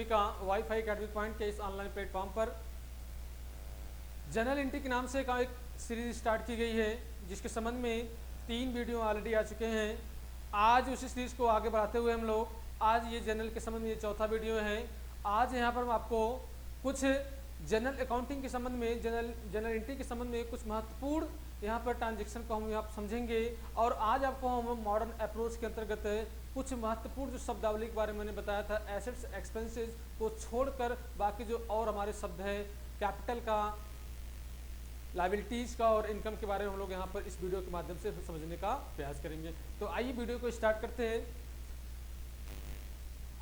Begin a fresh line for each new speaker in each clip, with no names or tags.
सभी का wifi academy point के इस ऑनलाइन प्लेटफॉर्म पर जनरल एंट्री के नाम से एक सीरीज स्टार्ट की गई है, जिसके संबंध में 3 वीडियो ऑलरेडी आ चुके हैं। आज उसी सीरीज को आगे बढ़ाते हुए हम लोग आज ये जनरल के संबंध में ये चौथा वीडियो है। आज यहाँ पर हम आपको कुछ जनरल अकाउंटिंग के संबंध में जनरल एंट्री के संबंध में कुछ महत्वपूर्ण यहाँ पर ट्रांजेक्शन को हम यहाँ समझेंगे, और आज आपको हम मॉडर्न अप्रोच के अंतर्गत कुछ महत्वपूर्ण जो शब्दावली के बारे में मैंने बताया था, एसेट्स एक्सपेंसेस को छोड़कर बाकी जो और हमारे शब्द है कैपिटल का, लायबिलिटीज का और इनकम के बारे में हम लोग यहाँ पर इस वीडियो के माध्यम से समझने का प्रयास करेंगे। तो आइए वीडियो को स्टार्ट करते हैं।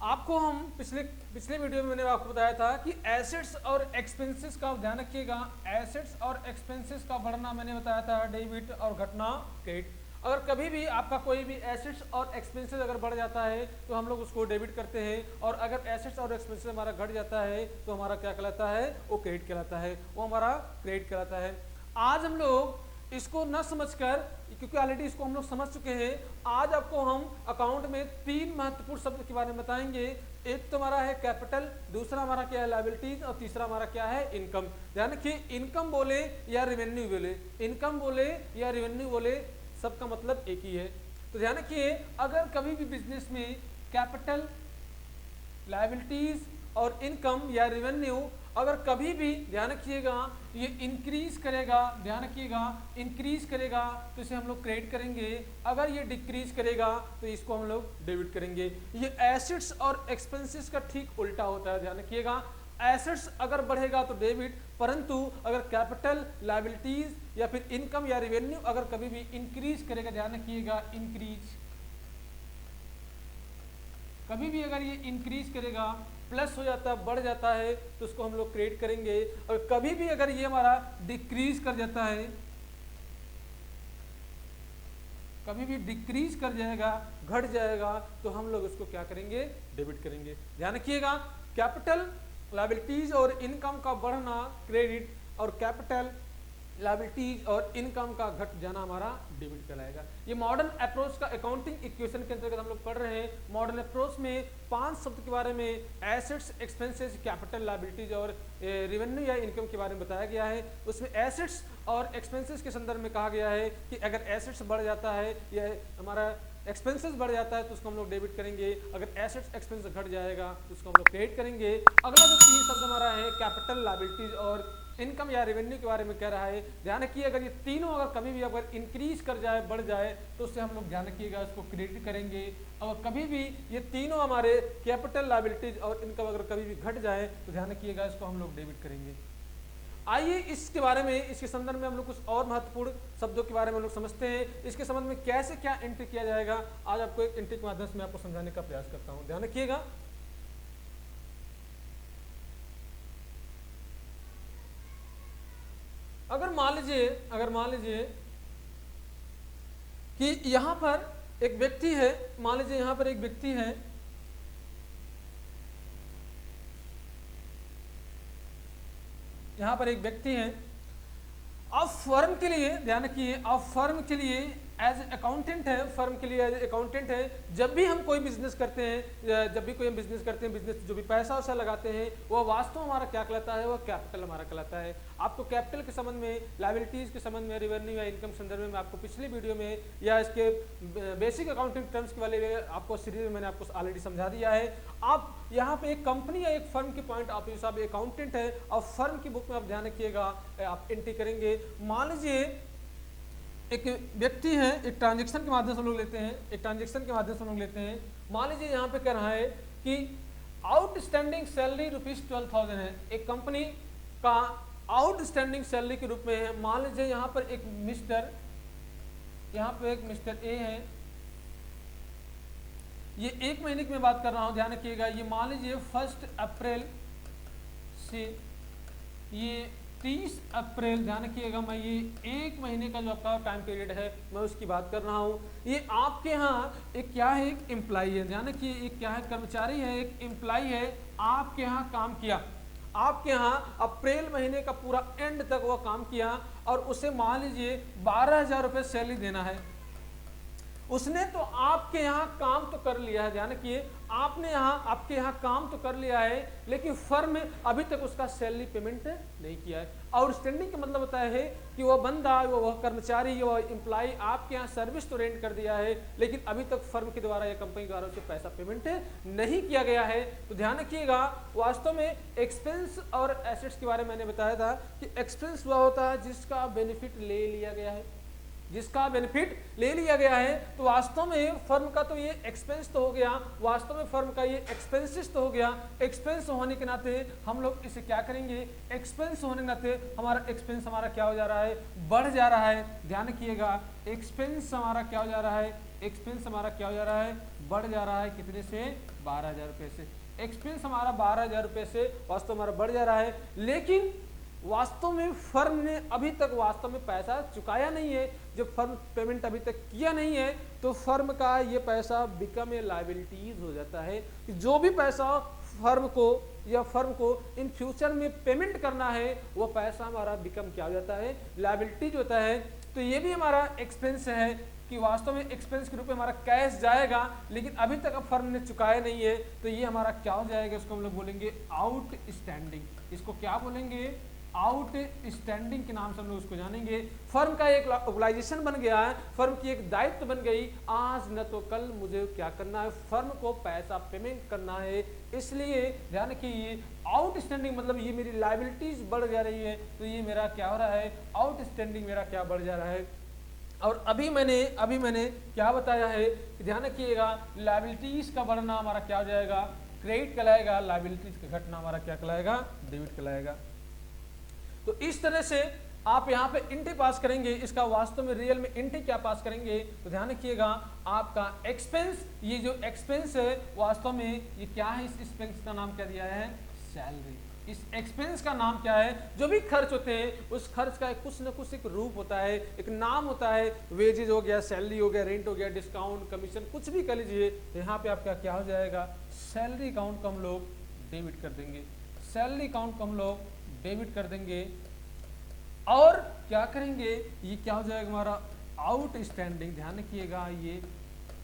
आपको हम पिछले वीडियो में मैंने आपको बताया था कि एसेट्स और एक्सपेंसेस का ध्यान रखिएगा। एसेट्स और एक्सपेंसेस का बढ़ना मैंने बताया था डेबिट और घटना क्रेडिट। अगर कभी भी आपका कोई भी एसेट्स और एक्सपेंसेस अगर बढ़ जाता है तो हम लोग उसको डेबिट करते हैं, और अगर एसेट्स और एक्सपेंसेस हमारा घट जाता है तो हमारा क्या कहलाता है, वो क्रेडिट कहलाता है, वो हमारा क्रेडिट कहलाता है। आज हम लोग इसको न समझकर, क्योंकि ऑलरेडी इसको हम लोग समझ चुके हैं, आज आपको हम अकाउंट में 3 महत्वपूर्ण शब्द के बारे में बताएंगे। एक तो हमारा है कैपिटल, दूसरा हमारा क्या है लायबिलिटीज, और तीसरा हमारा क्या है इनकम। ध्यान रखिए, इनकम बोले या रेवेन्यू बोले, इनकम बोले या रेवेन्यू बोले, सबका मतलब एक ही है। तो ध्यान रखिए, अगर कभी भी बिजनेस में कैपिटल, लायबिलिटीज और इनकम या रेवेन्यू अगर कभी भी, ध्यान रखिएगा, ये इंक्रीज करेगा, ध्यान रखिएगा, इंक्रीज करेगा तो इसे हम लोग क्रेडिट करेंगे। अगर ये डिक्रीज करेगा तो इसको हम लोग डेबिट करेंगे। ये एसेट्स और एक्सपेंसेस का ठीक उल्टा होता है। ध्यान रखिएगा, एसेट्स अगर बढ़ेगा तो डेबिट, परंतु अगर कैपिटल, लायबिलिटीज या फिर इनकम या रेवेन्यू अगर कभी भी इंक्रीज करेगा, ध्यान रखिएगा, इंक्रीज, कभी भी अगर ये इंक्रीज करेगा, प्लस हो जाता है, बढ़ जाता है, तो उसको हम लोग क्रेडिट करेंगे। और कभी भी अगर ये हमारा डिक्रीज कर जाता है, कभी भी डिक्रीज कर जाएगा, घट जाएगा, तो हम लोग उसको क्या करेंगे, डेबिट करेंगे। ध्यान रखिएगा, कैपिटल, लायबिलिटीज और इनकम का बढ़ना क्रेडिट, और कैपिटल, लायबिलिटीज और इनकम का घट जाना हमारा डेबिट कहलाएगा। ये मॉडर्न अप्रोच का अकाउंटिंग इक्वेशन के अंतर्गत हम लोग पढ़ रहे हैं। मॉडर्न अप्रोच में 5 शब्द के बारे में, एसेट्स, एक्सपेंसेस, कैपिटल, लायबिलिटीज और रेवेन्यू या इनकम के बारे में बताया गया है। उसमें एसेट्स और एक्सपेंसेस के संदर्भ में कहा गया है कि अगर एसेट्स बढ़ जाता है या हमारा एक्सपेंसेस बढ़ जाता है तो उसको हम लोग डेबिट करेंगे। अगर एसेट्स एक्सपेंस घट जाएगा तो उसको हम लोग क्रेडिट करेंगे। अगला जो 3 शब्द हमारा है कैपिटल, लायबिलिटीज और इनकम या रेवेन्यू के बारे में कह रहा है। ध्यान रखिए, अगर ये तीनों अगर कभी भी अगर इंक्रीज कर जाए, बढ़ जाए, तो उससे हम लोग ध्यान रखिएगा इसको क्रेडिट करेंगे। और कभी भी ये तीनों हमारे कैपिटल, लायबिलिटीज और इनकम अगर कभी भी घट जाए तो ध्यान रखिएगा इसको हम लोग डेबिट करेंगे। आइए इसके बारे में, इसके संदर्भ में हम लोग कुछ और महत्वपूर्ण शब्दों के बारे में हम लोग समझते हैं। इसके संबंध में कैसे क्या एंट्री किया जाएगा, आज आपको एक एंट्री के माध्यम से मैं आपको समझाने का प्रयास करता हूं। ध्यान रखिएगा, अगर मान लीजिए कि यहां पर एक व्यक्ति है, मान लीजिए यहां पर एक व्यक्ति है, यहां पर एक व्यक्ति है। अब फर्म के लिए, ध्यान रखिए, अब फर्म के लिए एज अकाउंटेंट है, फर्म के लिए एज अकाउंटेंट है। जब भी हम कोई बिजनेस करते हैं, बिजनेस जो भी पैसा वैसा लगाते हैं, वो वास्तव हमारा क्या कहलाता है, वो कैपिटल हमारा कहलाता है। आपको कैपिटल के संबंध में, लायबिलिटीज के संबंध में, रेवेन्यू या इनकम संदर्भ में आपको पिछले वीडियो में या इसके बेसिक अकाउंटिंग टर्म्स के वाले में आपको सीरीज में मैंने आपको ऑलरेडी समझा दिया है। आप यहाँ पे एक कंपनी या एक फर्म के पॉइंट ऑफ व्यू से आप अकाउंटेंट है और फर्म की बुक में आप ध्यान रखिएगा, आप एंट्री करेंगे। मान लीजिए एक व्यक्ति है, एक ट्रांजेक्शन के माध्यम से हम लोग लेते हैं, मान लीजिए यहाँ पे कह रहा है कि आउटस्टैंडिंग सैलरी ₹12,000 है। एक कंपनी का आउटस्टैंडिंग सैलरी के रूप में है। मान लीजिए यहाँ पर एक मिस्टर ए है, ये 1 महीने की मैं बात कर रहा हूँ, ध्यान रखिएगा। ये मान लीजिए 1 अप्रैल से ये 30 अप्रैल, ध्यान रखिएगा, मैं ये 1 महीने का जो आपका टाइम पीरियड है मैं उसकी बात कर रहा हूँ। ये आपके यहाँ एक क्या है, एक एम्प्लॉई है, ध्यान रखिए, एक क्या है, कर्मचारी है, एक एम्प्लॉई है, आपके यहाँ काम किया, आपके यहाँ अप्रैल महीने का पूरा एंड तक वो काम किया और उसे मान लीजिए 12,000 रुपये सैलरी देना है। उसने तो आपके यहाँ काम तो कर लिया है, ध्यान रखिए, आपने आपके यहाँ काम तो कर लिया है, लेकिन फर्म अभी तक उसका सैलरी पेमेंट नहीं किया है। आउटस्टैंडिंग का मतलब होता है कि वह बंदा, वह कर्मचारी, वह एम्प्लॉय आपके यहाँ सर्विस तो रेंट कर दिया है, लेकिन अभी तक फर्म के द्वारा या कंपनी द्वारा उसे पैसा पेमेंट नहीं किया गया है। तो ध्यान रखिएगा, वास्तव में एक्सपेंस और एसेट्स के बारे में मैंने बताया था कि एक्सपेंस वह होता है जिसका बेनिफिट ले लिया गया है, जिसका बेनिफिट ले लिया गया है। तो वास्तव में फर्म का तो ये एक्सपेंस तो हो गया, वास्तव में फर्म का ये एक्सपेंसेस तो हो गया। एक्सपेंस होने के नाते हम लोग इसे क्या करेंगे, एक्सपेंस होने के नाते हमारा एक्सपेंस हमारा क्या हो जा रहा है, बढ़ जा रहा है। ध्यान रखिएगा, एक्सपेंस हमारा क्या हो जा रहा है, एक्सपेंस हमारा क्या हो जा रहा है, बढ़ जा रहा है। कितने से, 12,000 रुपये से। एक्सपेंस हमारा 12,000 रुपये से वास्तव हमारा बढ़ जा रहा है, लेकिन वास्तव में फर्म ने अभी तक वास्तव में पैसा चुकाया नहीं है। जब फर्म पेमेंट अभी तक किया नहीं है तो फर्म का ये पैसा बिकम ए लायबिलिटीज हो जाता है कि जो भी पैसा फर्म को या फर्म को इन फ्यूचर में पेमेंट करना है वो पैसा हमारा बिकम क्या हो जाता है, लायबिलिटीज होता है। तो ये भी हमारा एक्सपेंस है कि वास्तव में एक्सपेंस के रूप में हमारा कैश जाएगा, लेकिन अभी तक अब फर्म ने चुकाया नहीं है, तो ये हमारा क्या हो जाएगा, इसको हम लोग बोलेंगे आउटस्टैंडिंग। इसको क्या बोलेंगे, आउटस्टैंडिंग के नाम से हम लोग उसको जानेंगे। फर्म का एक ऑब्लाइजेशन बन गया है, फर्म की एक दायित्व बन गई, आज न तो कल मुझे क्या करना है, फर्म को पैसा पेमेंट करना है। इसलिए ध्यान रखिए, आउटस्टैंडिंग मतलब ये मेरी लायबिलिटीज बढ़ जा रही है, तो ये मेरा क्या हो रहा है, आउटस्टैंडिंग मेरा क्या बढ़ जा रहा है। और अभी मैंने क्या बताया है कि ध्यान रखिएगा, लायबिलिटीज का बढ़ना हमारा क्या हो जाएगा, क्रेडिट कहलाएगा, लायबिलिटीज का घटना हमारा क्या कहलाएगा, डेबिट कहलाएगा। तो इस तरह से आप यहाँ पे एंट्री पास करेंगे, इसका वास्तव में रियल में एंट्री क्या पास करेंगे, तो ध्यान रखिएगा, आपका एक्सपेंस, ये जो एक्सपेंस है वास्तव में ये क्या है, इस एक्सपेंस का नाम क्या दिया है, सैलरी। इस एक्सपेंस का नाम क्या है, जो भी खर्च होते हैं उस खर्च का कुछ न कुछ एक रूप होता है, एक नाम होता है। वेजेज हो गया, सैलरी हो गया, रेंट हो गया, डिस्काउंट, कमीशन, कुछ भी कर लीजिए। तो यहाँ पे आपका क्या हो जाएगा, सैलरी अकाउंट को हम लोग डेबिट कर देंगे, सैलरी अकाउंट को हम लोग डेबिट कर देंगे। और क्या करेंगे, ये क्या हो जाएगा हमारा आउटस्टैंडिंग। ध्यान रखिएगा, ये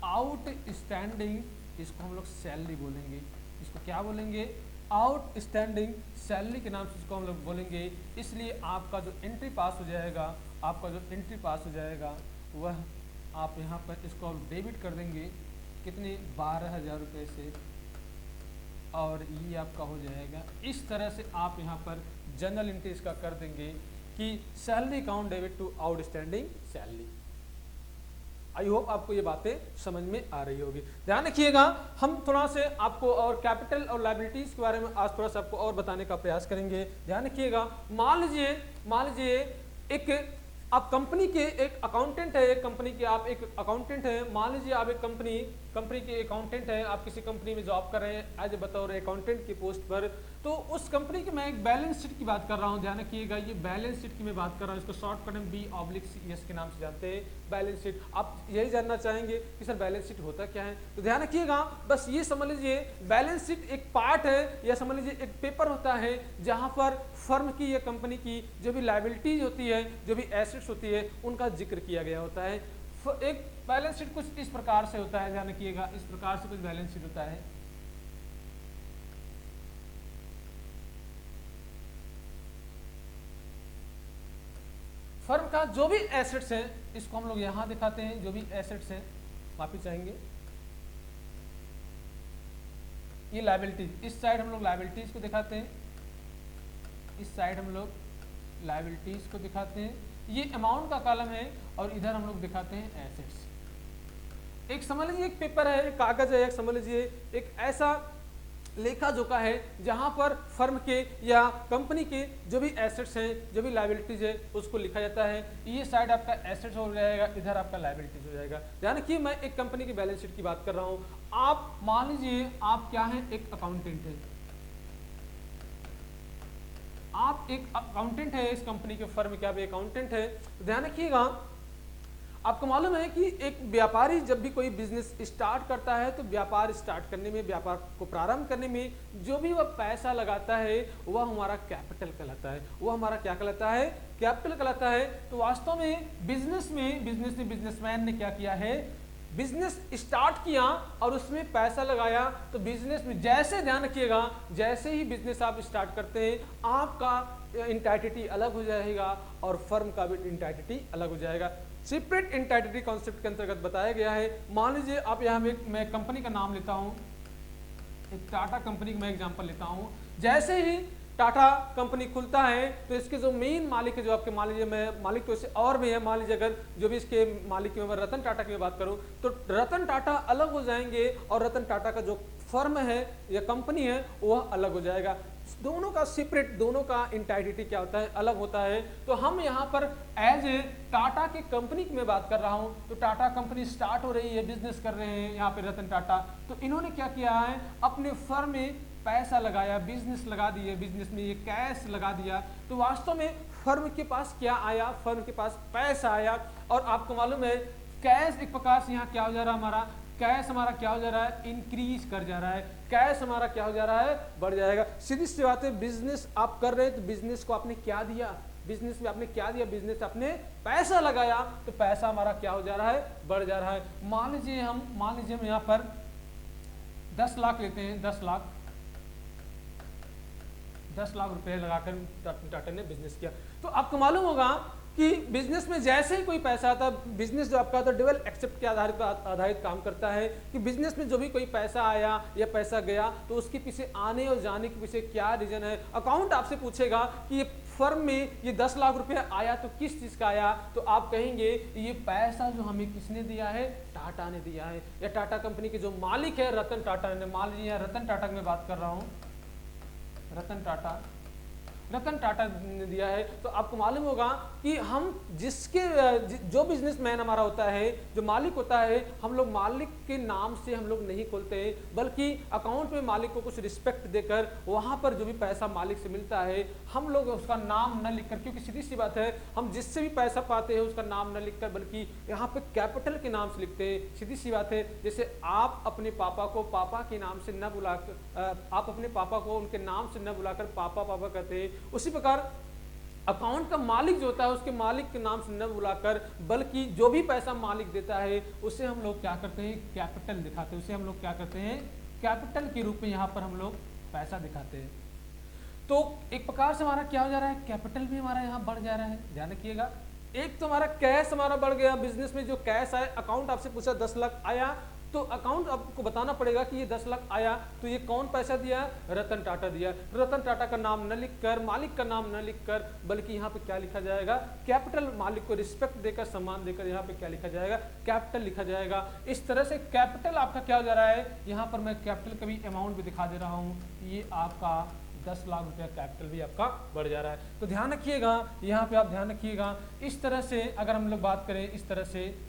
आउटस्टैंडिंग, इसको हम लोग सैलरी बोलेंगे। इसको क्या बोलेंगे, आउटस्टैंडिंग सैलरी के नाम से इसको हम लोग बोलेंगे। इसलिए आपका जो एंट्री पास हो जाएगा, आपका जो एंट्री पास हो जाएगा वह आप यहाँ पर इसको डेबिट कर देंगे, कितने, 12,000 रुपये से, और ये आपका हो जाएगा। इस तरह से आप यहाँ पर जनरल एंट्री इसका कर देंगे कि salary account debit to outstanding salary. I hope आपको ये बातें समझ में आ रही होगी। ध्यान रखिएगा, हम थोड़ा से आपको और कैपिटल और लायबिलिटीज के बारे में आज थोड़ा सा आपको और बताने का प्रयास करेंगे। ध्यान रखिएगा, मान लीजिए एक आप कंपनी के एक अकाउंटेंट है, एक कंपनी के आप एक अकाउंटेंट है। मान लीजिए आप एक कंपनी के अकाउंटेंट है, आप किसी कंपनी में जॉब कर रहे हैं एज बतौर अकाउंटेंट की पोस्ट पर। तो उस कंपनी की मैं एक बैलेंस शीट की बात कर रहा हूं। ध्यान रखिएगा, ये बैलेंस शीट की मैं बात कर रहा हूं, इसको शॉर्टकट में B/CS के नाम से जानते हैं, बैलेंस शीट। आप यही जानना चाहेंगे कि सर बैलेंस शीट होता क्या है, तो ध्यान रखिएगा, बस ये समझ लीजिए बैलेंस शीट एक पार्ट है, या समझ लीजिए एक पेपर होता है जहां पर फर्म की या कंपनी की जो भी लायबिलिटीज होती है, जो भी एसेट्स होती है, उनका जिक्र किया गया होता है। एक बैलेंस शीट कुछ इस प्रकार से होता है, ध्यान रखिएगा, इस प्रकार से कुछ बैलेंस शीट होता है। फर्म का जो भी एसेट्स है, इसको हम लोग यहां दिखाते हैं, जो भी एसेट्स हैं वापिस चाहेंगे, ये लायबिलिटीज, इस साइड हम लोग लायबिलिटीज को दिखाते हैं, इस साइड हम लोग लायबिलिटीज को दिखाते हैं। ये अमाउंट का कॉलम है और इधर हम लोग दिखाते हैं एसेट्स। एक समझ लीजिए एक पेपर है, एक कागज है, एक समझ लीजिए एक ऐसा लेखा जोखा है जहां पर फर्म के या कंपनी के जो भी एसेट्स हैं, जो भी लायबिलिटीज है, उसको लिखा जाता है। ये साइड आपका एसेट्स हो जाएगा, इधर आपका लायबिलिटीज हो जाएगा। ध्यान रखिए, मैं एक कंपनी की बैलेंस शीट की बात कर रहा हूं। आप मान लीजिए आप क्या है, एक अकाउंटेंट है, आप एक अकाउंटेंट है, इस कंपनी के फर्म के आप अकाउंटेंट है। तो ध्यान रखिएगा, आपको मालूम है कि एक व्यापारी जब भी कोई बिजनेस स्टार्ट करता है, तो व्यापार स्टार्ट करने में, व्यापार को प्रारंभ करने में जो भी वह पैसा लगाता है वह हमारा कैपिटल कहलाता है, वह हमारा क्या कहलाता है, कैपिटल कहलाता है। तो वास्तव में बिजनेसमैन ने क्या किया है, बिजनेस स्टार्ट किया और उसमें पैसा लगाया, तो बिजनेस में जैसे ध्यान रखिएगा, जैसे ही बिजनेस आप स्टार्ट करते हैं आपका इंटाइटिटी अलग हो जाएगा और फर्म का भी इंटाइटिटी अलग हो जाएगा। सेपरेट इंटाइटिटी कॉन्सेप्ट के अंतर्गत बताया गया है। मान लीजिए आप यहाँ मैं कंपनी का नाम लेता हूँ, एक टाटा कंपनी का मैं एग्जांपल लेता हूँ। जैसे ही टाटा कंपनी खुलता है तो इसके जो मेन मालिक है, जो आपके मान लीजिए, मैं मालिक तो इससे और भी है, मान लीजिए अगर जो भी इसके मालिक की मैं रतन टाटा की बात करूं तो रतन टाटा अलग हो जाएंगे और रतन टाटा का जो फर्म है या कंपनी है वह अलग हो जाएगा। दोनों का सेपरेट, दोनों का इंटाइटिटी क्या होता है, अलग होता है। तो हम यहाँ पर एज ए टाटा की कंपनी की मैं बात कर रहा हूँ, तो टाटा कंपनी स्टार्ट हो रही है, बिजनेस कर रहे हैं यहाँ पे रतन टाटा, तो इन्होंने क्या किया है, अपने फर्म में पैसा लगाया, बिजनेस लगा दिए, बिजनेस में ये कैश लगा दिया, तो वास्तव में फर्म के पास क्या आया, फर्म के पास पैसा आया। और आपको मालूम है कैश एक प्रकार से यहाँ क्या हो जा रहा है, हमारा कैश हमारा क्या हो जा रहा है, इंक्रीज कर जा रहा है, कैश हमारा क्या हो जा रहा है, बढ़ जाएगा। सीधी सी बात है, बिजनेस आप कर रहे हैं तो बिजनेस को आपने क्या दिया, बिजनेस में आपने क्या दिया, बिजनेस आपने पैसा लगाया तो पैसा हमारा क्या हो जा रहा है, बढ़ जा रहा है। मान लीजिए हम यहाँ पर 10 लाख लेते हैं, 10 लाख रुपए लगाकर टाटा ने बिजनेस किया। तो आपको मालूम होगा कि बिजनेस में जैसे ही कोई पैसा आता है, बिजनेस जो आपका ड्यूअल एक्सेप्ट के आधारित काम करता है कि बिजनेस में जो भी कोई पैसा आया या पैसा गया तो उसके पीछे आने और जाने के पीछे क्या रीजन है। अकाउंट आपसे पूछेगा कि ये फर्म में ये 10 लाख रुपया आया तो किस चीज का आया, तो आप कहेंगे ये पैसा जो हमें किसने दिया है, टाटा ने दिया है, या टाटा कंपनी के जो मालिक है रतन टाटा ने, मान लीजिए रतन टाटा की मैं बात कर रहा हूँ, रतन टाटा ने दिया है। तो आपको मालूम होगा कि हम जो बिजनेसमैन हमारा होता है, जो मालिक होता है, हम लोग मालिक के नाम से हम लोग नहीं खोलते हैं, बल्कि अकाउंट में मालिक को कुछ रिस्पेक्ट देकर वहां पर जो भी पैसा मालिक से मिलता है हम लोग उसका नाम न लिखकर, क्योंकि सीधी सी बात है हम जिससे भी पैसा पाते हैं उसका नाम न लिखकर बल्कि यहाँ पे कैपिटल के नाम से लिखते हैं। सीधी सी बात है, जैसे आप अपने पापा को पापा के नाम से न बुलाकर, आप अपने पापा को उनके नाम से न बुलाकर पापा पापा कहते हैं, उसी प्रकार अकाउंट का मालिक जो होता है उसके मालिक के नाम से न बुलाकर बल्कि जो भी पैसा मालिक देता है उसे हम लोग क्या करते हैं, कैपिटल दिखाते हैं, उसे हम लोग क्या करते हैं, कैपिटल के रूप में यहाँ पर हम लोग पैसा दिखाते हैं। तो एक प्रकार से हमारा क्या हो जा रहा है, कैपिटल भी हमारा यहाँ बढ़ जा रहा है। ध्यान रखिएगा, एक तो हमारा कैश हमारा बढ़ गया, बिजनेस में जो कैश आया, अकाउंट आपसे पूछा 10 लाख आया तो अकाउंट आपको बताना पड़ेगा कि ये 10 लाख आया तो ये कौन पैसा दिया, रतन टाटा दिया। रतन टाटा का नाम न लिखकर, मालिक का नाम न लिखकर बल्कि यहाँ पे क्या लिखा जाएगा, कैपिटल, मालिक को रिस्पेक्ट देकर, सम्मान देकर यहाँ पे क्या लिखा जाएगा, कैपिटल लिखा जाएगा। इस तरह से कैपिटल आपका क्या हो जा रहा है, यहाँ पर मैं कैपिटल का भी अमाउंट भी दिखा दे रहा हूँ, ये आपका 10 लाख रुपया कैपिटल भी आपका बढ़ जा रहा है। तो ध्यान रखिएगा, यहाँ पे आप ध्यान रखिएगा। इस तरह से अगर हम लोग बात करें इस तरह से,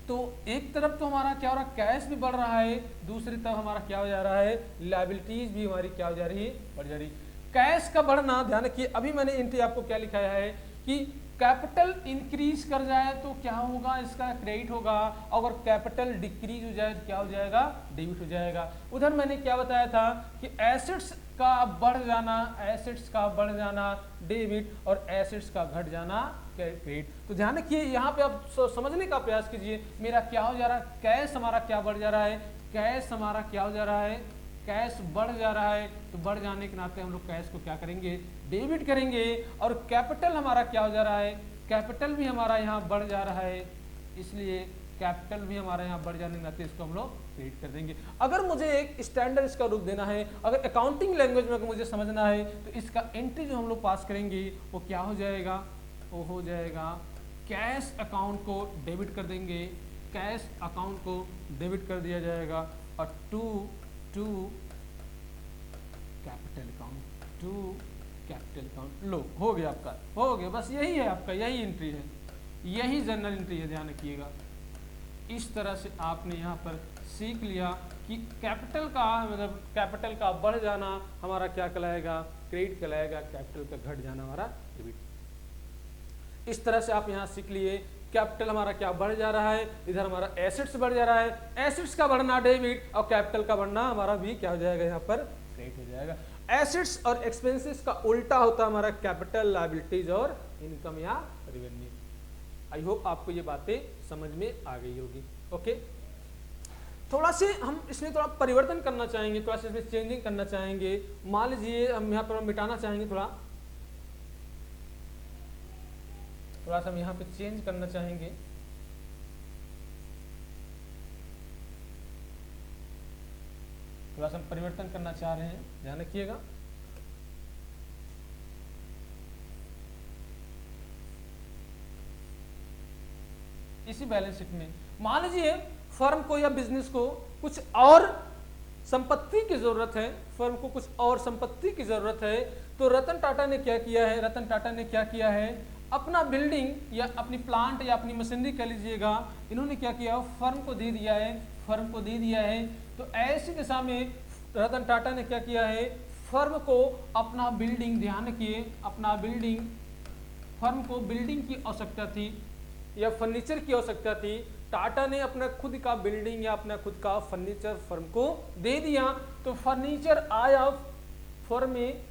तो एक तरफ तो हमारा क्या हो रहा है, कैश भी बढ़ रहा है, दूसरी तरफ हमारा क्या हो जा रहा है, लायबिलिटीज भी हमारी क्या हो जा रही है, बढ़ जा रही है। कैश का बढ़ना, ध्यान रखिए, अभी मैंने एंट्री आपको क्या लिखाया है कि कैपिटल इंक्रीज कर जाए तो क्या होगा, इसका क्रेडिट होगा, अगर कैपिटल डिक्रीज हो जाए तो क्या हो जाएगा, डेबिट हो जाएगा। उधर मैंने क्या बताया था कि एसेट्स का बढ़ जाना, एसेट्स का बढ़ जाना डेबिट और एसेट्स का घट जाना क्रेडिट। तो ध्यान रखिए, यहाँ पे आप समझने का प्रयास कीजिए, मेरा क्या हो जा रहा है, कैश हमारा क्या बढ़ जा रहा है, कैश हमारा क्या हो जा रहा है, कैश बढ़ जा रहा है। तो बढ़ जाने के नाते हम लोग कैश को क्या करेंगे, डेबिट करेंगे। और कैपिटल हमारा क्या हो जा रहा है, कैपिटल भी हमारा यहाँ बढ़ जा रहा है, इसलिए कैपिटल भी हमारा यहाँ बढ़ जाने के नाते इसको हम लोग क्रेडिट कर देंगे। अगर मुझे एक स्टैंडर्ड इसका रूप देना है, अगर अकाउंटिंग लैंग्वेज में मुझे समझना है तो इसका एंट्री जो हम लोग पास करेंगे वो क्या हो जाएगा, वो हो जाएगा कैश अकाउंट को डेबिट कर देंगे, कैश अकाउंट को डेबिट कर दिया जाएगा और to capital account, to capital account. लो हो गया आपका, हो गया, बस यही है आपका, यही एंट्री है, यही जनरल एंट्री है। ध्यान रखिएगा, इस तरह से आपने यहाँ पर सीख लिया कि कैपिटल का मतलब कैपिटल का बढ़ जाना हमारा क्या कहलाएगा, क्रेडिट कहलाएगा, कैपिटल का घट जाना हमारा डेबिट। इस तरह से आप यहाँ सीख लिए कैपिटल हमारा क्या बढ़ जा रहा है, इधर हमारा एसेट्स बढ़ जा रहा है, एसेट्स का बढ़ना डेबिट और कैपिटल का बढ़ना हमारा भी क्या हो जाएगा, यहाँ पर क्रेडिट हो जाएगा। एसेट्स और एक्सपेंसेस का उल्टा होता है हमारा कैपिटल, लायबिलिटीज और इनकम या रेवेन्यू। आई होप आपको ये बातें समझ में आ गई होगी। ओके, थोड़ा से हम इसमें थोड़ा परिवर्तन करना चाहेंगे, थोड़ा सा इसमें चेंजिंग करना चाहेंगे। मान लीजिए हम यहाँ पर मिटाना चाहेंगे, थोड़ा सा हम यहाँ पे चेंज करना चाहेंगे। थोड़ा सा हम परिवर्तन करना चाह रहे हैं, ध्यान रखिएगा। इसी बैलेंस शीट में मान लीजिए फर्म को या बिजनेस को कुछ और संपत्ति की जरूरत है, फर्म को कुछ और संपत्ति की जरूरत है, तो रतन टाटा ने क्या किया है, रतन टाटा ने क्या किया है, अपना बिल्डिंग या अपनी प्लांट या अपनी मशीनरी कह लीजिएगा, इन्होंने क्या किया, फर्म को दे दिया है, फर्म को दे दिया है। तो ऐसी दिशा में रतन टाटा ने क्या किया है, फर्म को अपना बिल्डिंग, ध्यान रखिए, अपना बिल्डिंग, फर्म को बिल्डिंग की आवश्यकता थी या फर्नीचर की आवश्यकता थी, टाटा ने अपना खुद का बिल्डिंग या अपना खुद का फर्नीचर फर्म को दे दिया। तो फर्नीचर आया फर्म में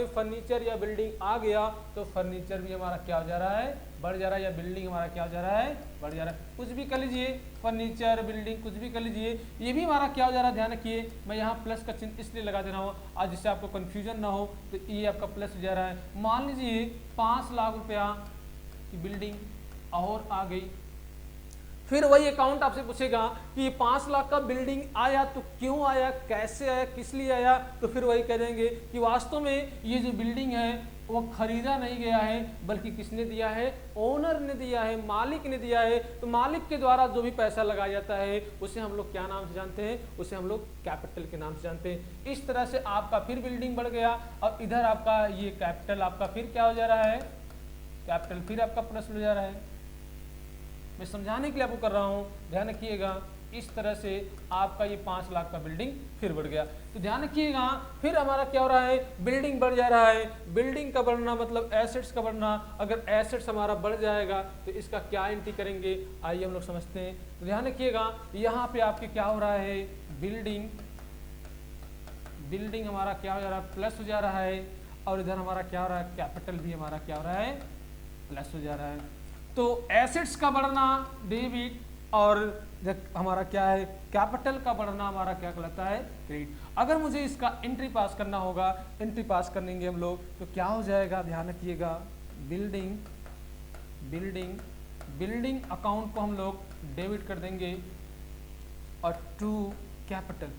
फर्नीचर या बिल्डिंग आ गया, तो फर्नीचर भी हमारा क्या हो जा रहा है, बढ़ जा रहा है, या बिल्डिंग हमारा क्या हो जा रहा है, बढ़ जा रहा है। कुछ भी कर लीजिए, फर्नीचर, बिल्डिंग, कुछ भी कर लीजिए, ये भी हमारा क्या हो जा रहा है, ध्यान रखिए। मैं यहाँ प्लस का चिन्ह इसलिए लगा दे रहा हूँ आज, जिससे आपको कंफ्यूजन ना हो, तो ये आपका प्लस हो जा रहा है। मान लीजिए 5 लाख रुपया की बिल्डिंग और आ गई, फिर वही अकाउंट आपसे पूछेगा कि ये 5 लाख का बिल्डिंग आया तो क्यों आया, कैसे आया, किस लिए आया, तो फिर वही कह देंगे कि वास्तव में ये जो बिल्डिंग है वो खरीदा नहीं गया है, बल्कि किसने दिया है, ओनर ने दिया है, मालिक ने दिया है। तो मालिक के द्वारा जो भी पैसा लगाया जाता है उसे हम लोग क्या नाम से जानते हैं, उसे हम लोग कैपिटल के नाम से जानते हैं। इस तरह से आपका फिर बिल्डिंग बढ़ गया और इधर आपका ये कैपिटल आपका फिर क्या हो जा रहा है, कैपिटल फिर आपका प्लस हो जा रहा है। मैं समझाने के लिए आपको कर रहा हूं, ध्यान रखिएगा। इस तरह से आपका ये 5 लाख का बिल्डिंग फिर बढ़ गया। तो ध्यान रखिएगा, फिर हमारा क्या हो रहा है, बिल्डिंग बढ़ जा रहा है। बिल्डिंग का बढ़ना मतलब एसेट्स का बढ़ना। अगर एसेट्स हमारा बढ़ जाएगा तो इसका क्या एंट्री करेंगे, आइए हम लोग समझते हैं। तो ध्यान रखिएगा, यहाँ पे आपके क्या हो रहा है, बिल्डिंग हमारा क्या हो जा रहा है, प्लस हो जा रहा है, और इधर हमारा क्या हो रहा है, कैपिटल भी हमारा क्या हो रहा है, प्लस हो जा रहा है। तो एसेट्स का बढ़ना डेबिट, और हमारा क्या है, कैपिटल का बढ़ना हमारा क्या कहलाता है, क्रेडिट। अगर मुझे इसका एंट्री पास करना होगा, एंट्री पास करेंगे हम लोग, तो क्या हो जाएगा, ध्यान रखिएगा, बिल्डिंग अकाउंट को हम लोग डेबिट कर देंगे, और टू कैपिटल,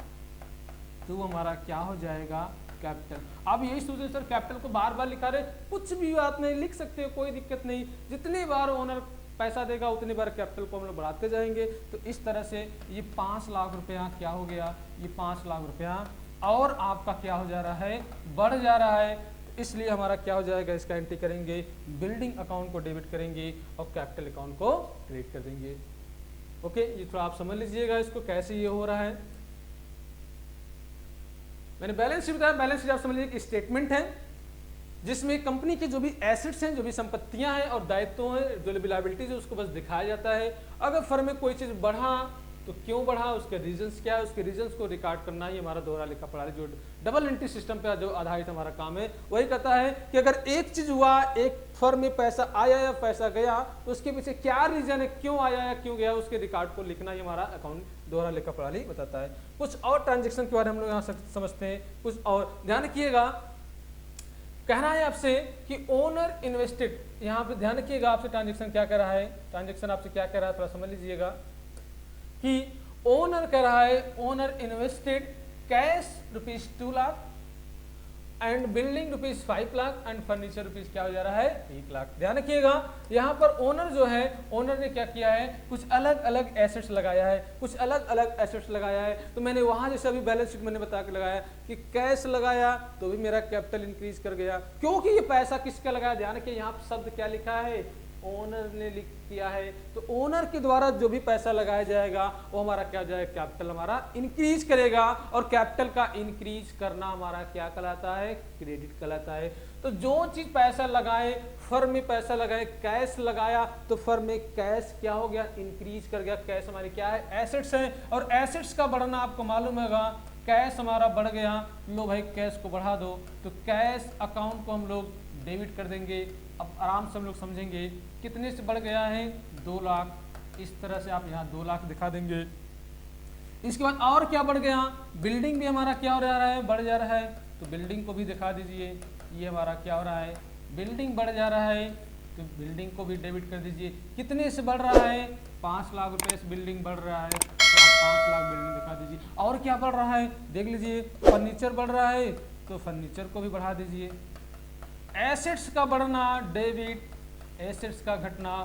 टू हमारा क्या हो जाएगा, कैपिटल। आप यही सोचे सर कैपिटल को बार बार लिखा रहे, कुछ भी बात नहीं, लिख सकते हो, कोई दिक्कत नहीं। जितनी बार ओनर पैसा देगा उतनी बार कैपिटल को हम लोग बढ़ाते जाएंगे। तो इस तरह से ये 5 लाख रुपया क्या हो गया, ये 5 लाख रुपया और आपका क्या हो जा रहा है, बढ़ जा रहा है। तो इसलिए हमारा क्या हो जाएगा, इसका एंट्री करेंगे, बिल्डिंग अकाउंट को डेबिट करेंगे और कैपिटल अकाउंट को क्रेडिट कर देंगे। ओके, ये थोड़ा आप समझ लीजिएगा इसको कैसे ये हो रहा है। मैंने बैलेंस शीट बताया, बैलेंस शीट आप समझ लीजिए कि स्टेटमेंट है जिसमें कंपनी के जो भी एसेट्स हैं, जो भी संपत्तियां हैं और दायित्व हैं, जो लायबिलिटीज है, उसको बस दिखाया जाता है। अगर फर्म में कोई चीज बढ़ा तो क्यों बढ़ा, उसके रीजंस क्या है, उसके रीजंस को रिकॉर्ड करना ही हमारा दोहरा लेखा प्रणाली, जो डबल एंट्री सिस्टम पे जो आधारित हमारा काम है, वही कहता है कि अगर एक चीज हुआ, एक फर्म में पैसा आया या पैसा गया, तो उसके पीछे क्या रीजन है, क्यों आया या क्यों गया, उसके रिकॉर्ड को लिखना ही हमारा अकाउंट दोहरा लेखा प्रणाली बताता है। कुछ और ट्रांजेक्शन के बारे में हम लोग यहाँ समझते हैं, कुछ और ध्यान रखिएगा। कहना है आपसे कि ओनर इन्वेस्टेड, यहाँ पे ध्यान रखिएगा, आपसे ट्रांजेक्शन क्या कह रहा है, ट्रांजेक्शन आपसे क्या कह रहा है, थोड़ा समझ लीजिएगा कि ओनर कह रहा है, owner invested cash ₹2 lakh and building ₹5 lakh and furniture rupees क्या हो जा रहा है, 1 लाख। ध्यान रखिएगा, यहाँ पर ओनर जो है, ओनर ने क्या किया है, कुछ अलग अलग एसेट्स लगाया है, कुछ अलग अलग एसेट्स लगाया है। तो मैंने वहां जैसे अभी बैलेंस शीट मैंने बता के लगाया कि कैश लगाया तो भी मेरा कैपिटल इंक्रीज कर गया, क्योंकि ये पैसा किसका लगाया। ध्यान रखिए, यहाँ शब्द क्या लिखा है, ओनर ने लिख किया है। तो ओनर के द्वारा जो भी पैसा लगाया जाएगा वो हमारा क्या हो जाएगा, कैपिटल हमारा इंक्रीज करेगा, और कैपिटल का इंक्रीज करना हमारा क्या कहलाता है, क्रेडिट कहलाता है। तो जो चीज पैसा लगाए, फर्म में पैसा लगाए, कैश लगाया तो फर्म में कैश क्या हो गया, इंक्रीज कर गया। कैश हमारी क्या है, एसेट्स है, और एसेट्स का बढ़ना आपको मालूम होगा, कैश हमारा बढ़ गया, लो भाई कैश को बढ़ा दो, तो कैश अकाउंट को हम लोग डेबिट कर देंगे, अब आराम से हम लोग समझेंगे कितने से बढ़ गया है 2 लाख, इस तरह से आप यहाँ 2 लाख दिखा देंगे। इसके बाद और क्या बढ़ गया, बिल्डिंग भी हमारा क्या हो रहा है, बढ़ जा रहा है, तो बिल्डिंग को भी दिखा दीजिए। ये हमारा क्या हो रहा है, बिल्डिंग बढ़ जा रहा है, तो बिल्डिंग को भी डेबिट कर दीजिए। कितने से बढ़ रहा है, 5 लाख रुपए से बिल्डिंग बढ़ रहा है, तो आप 5 लाख बिल्डिंग दिखा दीजिए। और क्या बढ़ रहा है देख लीजिए, फर्नीचर बढ़ रहा है, तो फर्नीचर को भी बढ़ा दीजिए। एसेट्स का बढ़ना डेबिट, एसेट्स का घटना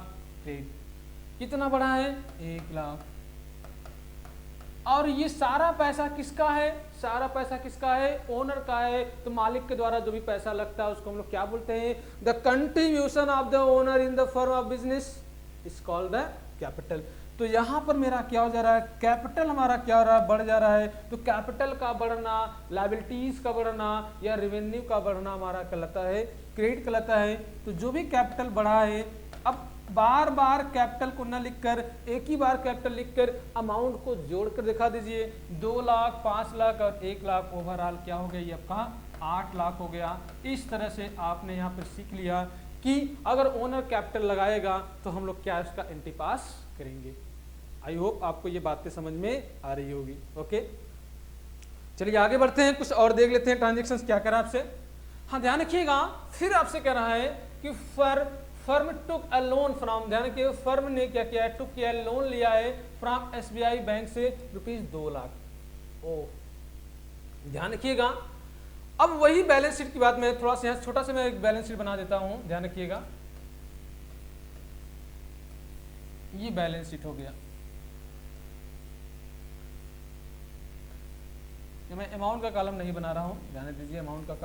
क्रेडिट। कितना बढ़ा है, 1 लाख। और ये सारा पैसा किसका है, सारा पैसा किसका है, ओनर का है। तो मालिक के द्वारा जो भी पैसा लगता है उसको हम लोग क्या बोलते हैं, the contribution of the owner in the firm of business is called the capital. तो यहाँ पर मेरा क्या हो जा रहा है, कैपिटल हमारा क्या हो रहा है, बढ़ जा रहा है। तो कैपिटल का बढ़ना, लायबिलिटीज का बढ़ना या रेवेन्यू का बढ़ना हमारा कहलाता है क्रेडिट कहलाता है। तो जो भी कैपिटल बढ़ा है, अब बार बार कैपिटल को न लिखकर एक ही बार कैपिटल लिखकर अमाउंट को जोड़कर दिखा दीजिए। 2 लाख, 5 लाख और 1 लाख, ओवरऑल क्या हो गया, ये आपका 8 लाख हो गया। इस तरह से आपने यहाँ पर सीख लिया कि अगर ओनर कैपिटल लगाएगा तो हम लोग क्या उसका एंट्री पास करेंगे। आई होप आपको ये बातें समझ में आ रही होगी। ओके, चलिए आगे बढ़ते हैं, कुछ और देख लेते हैं ट्रांजेक्शन क्या करा आपसे। हाँ ध्यान रखिएगा, फिर आपसे कह रहा है कि firm took a loan from, ध्यान रखिए फर्म ने क्या किया है, टुक किया है, लोन लिया है फ्रॉम SBI बैंक से ₹2 लाख। ओ ध्यान रखिएगा, अब वही बैलेंस शीट की बात मैं थोड़ा सा यहाँ छोटा सा मैं एक बैलेंस शीट बना देता हूं, ध्यान रखिएगा। ये बैलेंस शीट हो गया, मैं अमाउंट का कॉलम नहीं बना रहा हूं, ध्यान दीजिए। अमाउंट का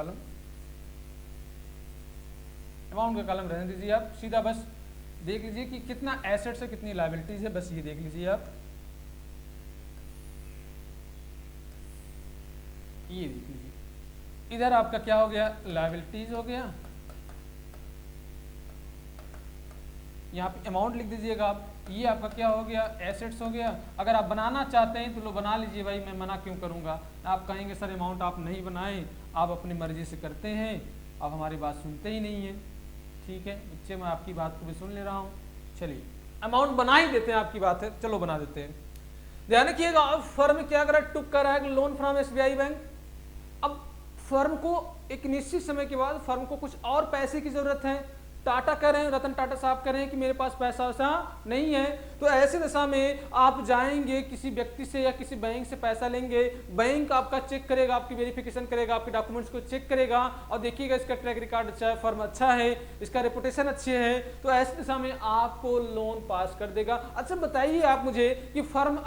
कॉलम रहने दीजिए, आप सीधा बस देख लीजिए कि कितना एसेट्स है कितनी लायबिलिटीज है, बस ये देख लीजिए आप। ये देख लीजिए, इधर आपका क्या हो गया, लायबिलिटीज हो गया, यहाँ पे अमाउंट लिख दीजिएगा आप। ये आपका क्या हो गया, एसेट्स हो गया। अगर आप बनाना चाहते हैं तो लो बना लीजिए भाई, मैं मना क्यों करूंगा। आप कहेंगे सर अमाउंट आप नहीं बनाएं, आप अपनी मर्जी से करते हैं, आप हमारी बात सुनते ही नहीं है। ठीक है बच्चे, मैं आपकी बात को भी सुन ले रहा हूँ। चलिए अमाउंट बना ही देते हैं, आपकी बात है, चलो बना देते हैं। ध्यान रखिएगा, अब फर्म क्या कर रहा है, टुक कर रहा है लोन फ्रॉम SBI बैंक। अब फर्म को एक निश्चित समय के बाद फर्म को कुछ और पैसे की जरूरत है। टाटा कह रहे हैं, रतन टाटा साहब कह रहे हैं कि मेरे पास पैसा वैसा नहीं है। तो ऐसे दशा में आप जाएंगे किसी व्यक्ति से या किसी बैंक से पैसा लेंगे, बैंक आपका चेक करेगा, आपकी वेरिफिकेशन करेगा, आपके डॉक्यूमेंट्स को चेक करेगा और देखिएगा इसका ट्रैक रिकॉर्ड अच्छा है, फर्म अच्छा है, इसका रेपुटेशन अच्छे है, तो ऐसे दशा में आपको लोन पास कर देगा। अच्छा बताइए आप मुझे कि फर्म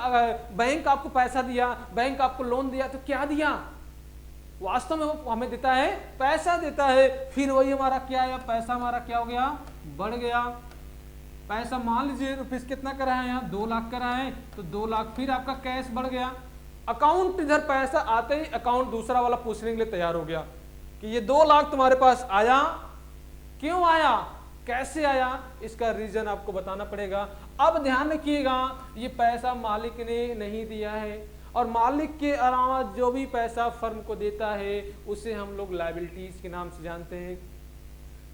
बैंक आपको पैसा दिया, बैंक आपको लोन दिया, तो क्या दिया, वास्तव में वो हमें देता है, पैसा देता है। फिर वही हमारा क्या है, पैसा हमारा क्या हो गया, बढ़ गया। पैसा मान लीजिए रुपीस कितना करा है, यहाँ 2 लाख करा है, तो 2 लाख, फिर आपका कैश बढ़ गया। अकाउंट इधर पैसा आते ही अकाउंट दूसरा वाला पूछने के लिए तैयार हो गया कि ये 2 लाख तुम्हारे पास आया, क्यों आया, कैसे आया, इसका रीजन आपको बताना पड़ेगा। अब ध्यान रखिएगा, ये पैसा मालिक ने नहीं दिया है, और मालिक के अलावा जो भी पैसा फर्म को देता है उसे हम लोग लायबिलिटीज के नाम से जानते हैं।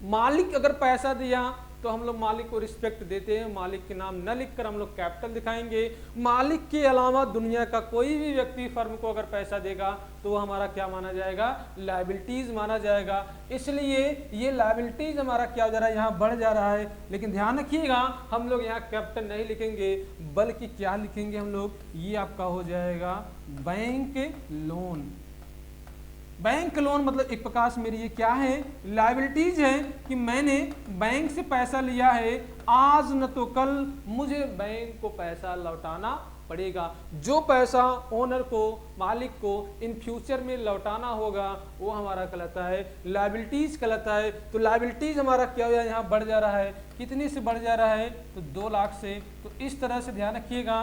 मालिक अगर पैसा दिया तो हम लोग मालिक को रिस्पेक्ट देते हैं, मालिक के नाम न लिखकर हम लोग कैपिटल दिखाएंगे। मालिक के अलावा दुनिया का कोई भी व्यक्ति फर्म को अगर पैसा देगा तो वो हमारा क्या माना जाएगा, लायबिलिटीज माना जाएगा। इसलिए ये लायबिलिटीज हमारा क्या हो जा रहा है, यहाँ बढ़ जा रहा है। लेकिन ध्यान रखिएगा, हम लोग यहाँ कैपिटल नहीं लिखेंगे, बल्कि क्या लिखेंगे हम लोग, ये आपका हो जाएगा बैंक लोन। बैंक लोन मतलब एक प्रकार से मेरी ये क्या है, लायबिलिटीज है कि मैंने बैंक से पैसा लिया है, आज न तो कल मुझे बैंक को पैसा लौटाना पड़ेगा। जो पैसा ओनर को, मालिक को इन फ्यूचर में लौटाना होगा वो हमारा कहलाता है लायबिलिटीज कहलाता है। तो लायबिलिटीज हमारा क्या हो, यहाँ बढ़ जा रहा है, कितने से बढ़ जा रहा है, तो 2 लाख से। तो इस तरह से ध्यान रखिएगा।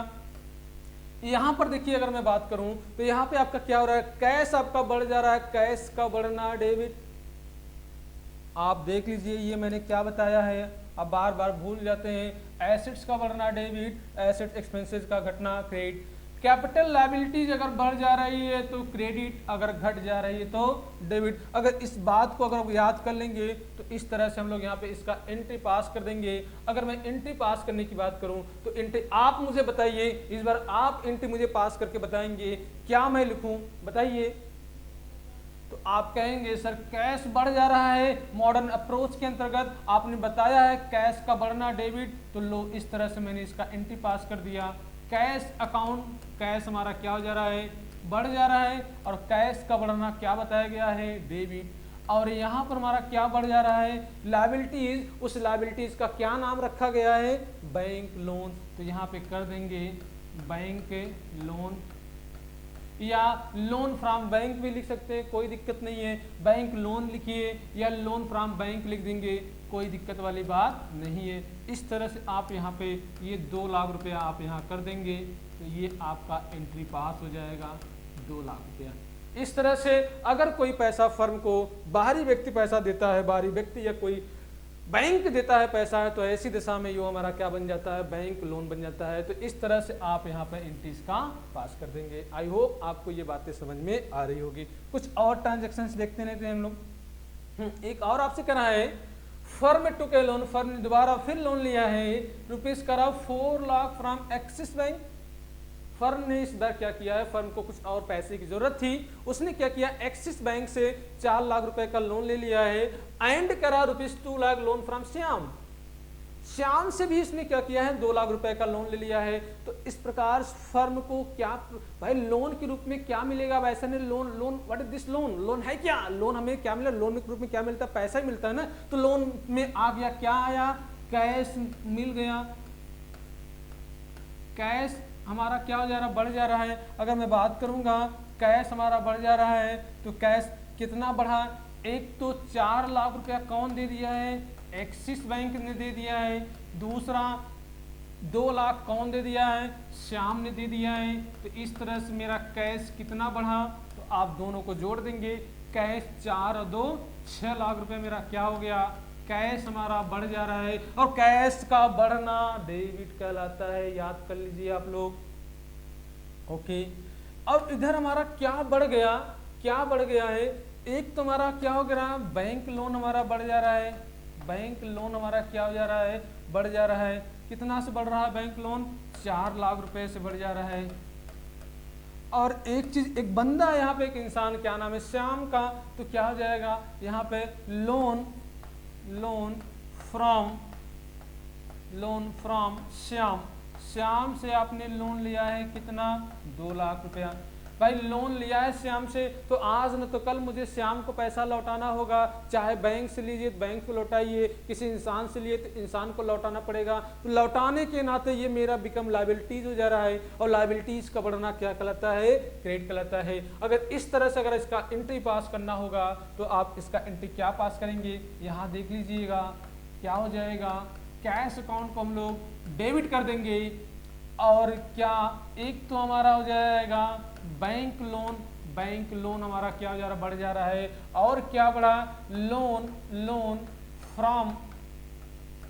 यहाँ पर देखिए अगर मैं बात करूं तो यहाँ पे आपका क्या हो रहा है, कैश आपका बढ़ जा रहा है, कैश का बढ़ना डेबिट। आप देख लीजिए ये मैंने क्या बताया है, अब बार बार भूल जाते हैं। एसेट्स का बढ़ना डेबिट, एसेट एक्सपेंसेस का घटना क्रेडिट। कैपिटल लायबिलिटीज अगर बढ़ जा रही है तो क्रेडिट, अगर घट जा रही है तो डेबिट। अगर इस बात को अगर याद कर लेंगे तो इस तरह से हम लोग यहाँ पे इसका एंट्री पास कर देंगे। अगर मैं एंट्री पास करने की बात करूं तो एंट्री आप मुझे बताइए, इस बार आप एंट्री मुझे पास करके बताएंगे, क्या मैं लिखूं बताइए। तो आप कहेंगे सर कैश बढ़ जा रहा है, मॉडर्न अप्रोच के अंतर्गत आपने बताया है कैश का बढ़ना डेबिट, तो लो इस तरह से मैंने इसका एंट्री पास कर दिया। कैश अकाउंट, कैश हमारा क्या हो जा रहा है, बढ़ जा रहा है, और कैश का बढ़ना क्या बताया गया है, डेबिट। और यहाँ पर हमारा क्या बढ़ जा रहा है, लायबिलिटीज, उस लायबिलिटीज का क्या नाम रखा गया है, बैंक लोन। तो यहाँ पे कर देंगे बैंक लोन, या लोन फ्रॉम बैंक भी लिख सकते हैं, कोई दिक्कत नहीं है। बैंक लोन लिखिए या लोन फ्रॉम बैंक लिख देंगे, कोई दिक्कत वाली बात नहीं है। इस तरह से आप यहाँ पे ये 2 लाख रुपया आप यहाँ कर देंगे तो ये आपका एंट्री पास हो जाएगा, 2 लाख रुपया। इस तरह से अगर कोई पैसा फर्म को बाहरी व्यक्ति पैसा देता है, बाहरी व्यक्ति या कोई बैंक देता है पैसा है, तो ऐसी दिशा में यो हमारा क्या बन जाता है, बैंक लोन बन जाता है। तो इस तरह से आप यहाँ पर एंट्रीज का पास कर देंगे। आई होप आपको ये बातें समझ में आ रही होगी। कुछ और ट्रांजेक्शन्स देखते रहते हैं हम लोग। एक और आपसे कहना है, फर्म टुक ए लोन, फर्म ने दोबारा फिर लोन लिया है, रुपीज करा 4 lakh from axis bank. Firm ने इस बार क्या किया है, फर्म को कुछ और पैसे की जरूरत थी, उसने क्या किया, एक्सिस बैंक से 4 लाख रुपए का लोन ले लिया है, एंड करा rupees 2 lakh loan from Shyam. Shyam से भी इसने क्या किया है, 2 लाख रुपए का लोन ले लिया है। तो इस प्रकार फर्म को क्या भाई लोन के रूप में क्या मिलेगा, वैसे ने loan, what is this loan, loan है क्या, लोन हमें क्या मिला, लोन के रूप में क्या मिलता है, पैसा ही मिलता है ना। तो लोन में आ गया, क्या आया, कैश मिल गया। कैश हमारा क्या हो जा रहा है, बढ़ जा रहा है। अगर मैं बात करूंगा कैश हमारा बढ़ जा रहा है तो कैश कितना बढ़ा, एक तो 4 लाख रुपया कौन दे दिया है, एक्सिस बैंक ने दे दिया है। दूसरा 2 लाख कौन दे दिया है, श्याम ने दे दिया है। तो इस तरह से मेरा कैश कितना बढ़ा, तो आप दोनों को जोड़ देंगे, कैश 4 और 2 6 लाख रुपए मेरा क्या हो गया, कैश हमारा बढ़ जा रहा है। और कैश का बढ़ना डेबिट कहलाता है, याद कर लीजिए आप लोग। ओके, अब इधर हमारा क्या बढ़ गया, क्या बढ़ गया है, एक तो हमारा क्या हो गया, बैंक लोन हमारा बढ़ जा रहा है। बैंक लोन हमारा क्या हो जा रहा है, बढ़ जा रहा है। कितना से बढ़ रहा है बैंक लोन, 4 लाख रुपए से बढ़ जा रहा है। और एक चीज, एक बंदा यहाँ पे, एक इंसान, क्या नाम है, श्याम का, तो क्या हो जाएगा यहाँ पे, लोन फ्रॉम श्याम। श्याम से आपने लोन लिया है कितना, 2 लाख रुपया। भाई लोन लिया है श्याम से, तो आज न तो कल मुझे श्याम को पैसा लौटाना होगा। चाहे बैंक से लीजिए तो बैंक को लौटाइए, किसी इंसान से लिए तो इंसान को लौटाना पड़ेगा। तो लौटाने के नाते ये मेरा बिकम लायबिलिटीज हो जा रहा है, और लायबिलिटीज का बढ़ना क्या कहलाता है, क्रेडिट कहलाता है। अगर इस तरह से अगर इसका एंट्री पास करना होगा तो आप इसका एंट्री क्या पास करेंगे, यहाँ देख लीजिएगा क्या हो जाएगा, कैश अकाउंट को हम लोग डेबिट कर देंगे। और क्या, एक तो हमारा हो जाएगा बैंक लोन हमारा क्या हो जा रहा, बढ़ जा रहा है। और क्या बढ़ा, लोन फ्रॉम,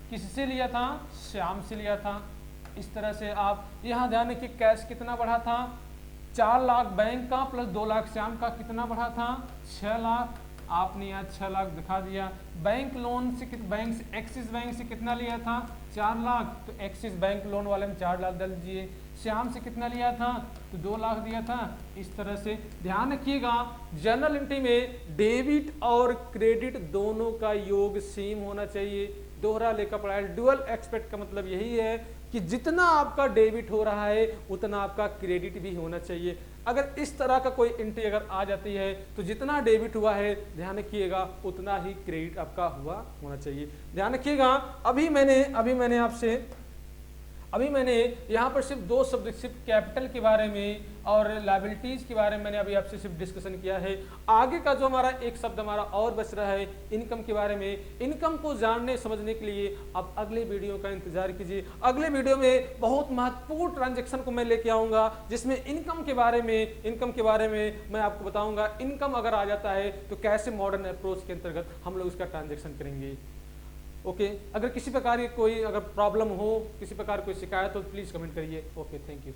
किससे लिया था, श्याम से लिया था। इस तरह से आप यहाँ ध्यान रखिए, कैश कितना बढ़ा था, 4 लाख बैंक का प्लस 2 लाख श्याम का, कितना बढ़ा था, 6 लाख। आपने यहाँ 6 लाख दिखा दिया। बैंक लोन से, बैंक से, एक्सिस बैंक से कितना लिया था, 4 लाख, तो एक्सिस बैंक लोन वाले में 4 लाख डाल दीजिए। श्याम से कितना लिया था, तो 2 लाख दिया था। इस तरह से ध्यान रखिएगा, जर्नल एंट्री में डेबिट और क्रेडिट दोनों का योग सेम होना चाहिए। दोहरा लेकर पढ़ा है, डुअल एक्सपेक्ट का मतलब यही है कि जितना आपका डेबिट हो रहा है उतना आपका क्रेडिट भी होना चाहिए। अगर इस तरह का कोई एंट्री अगर आ जाती है तो जितना डेबिट हुआ है ध्यान रखिएगा उतना ही क्रेडिट आपका हुआ होना चाहिए। ध्यान रखिएगा, अभी मैंने यहाँ पर सिर्फ 2 शब्द, सिर्फ कैपिटल के बारे में और लायबिलिटीज के बारे में मैंने अभी आपसे सिर्फ डिस्कशन किया है। आगे का जो हमारा एक शब्द हमारा और बच रहा है इनकम के बारे में। इनकम को जानने समझने के लिए आप अगले वीडियो का इंतजार कीजिए। अगले वीडियो में बहुत महत्वपूर्ण ट्रांजेक्शन को मैं लेके आऊँगा, जिसमें इनकम के बारे में मैं आपको बताऊँगा। इनकम अगर आ जाता है तो कैसे मॉडर्न अप्रोच के अंतर्गत हम लोग इसका ट्रांजेक्शन करेंगे। ओके, अगर किसी प्रकार की कोई अगर प्रॉब्लम हो, किसी प्रकार कोई शिकायत हो, प्लीज़ कमेंट करिए। Okay, thank you.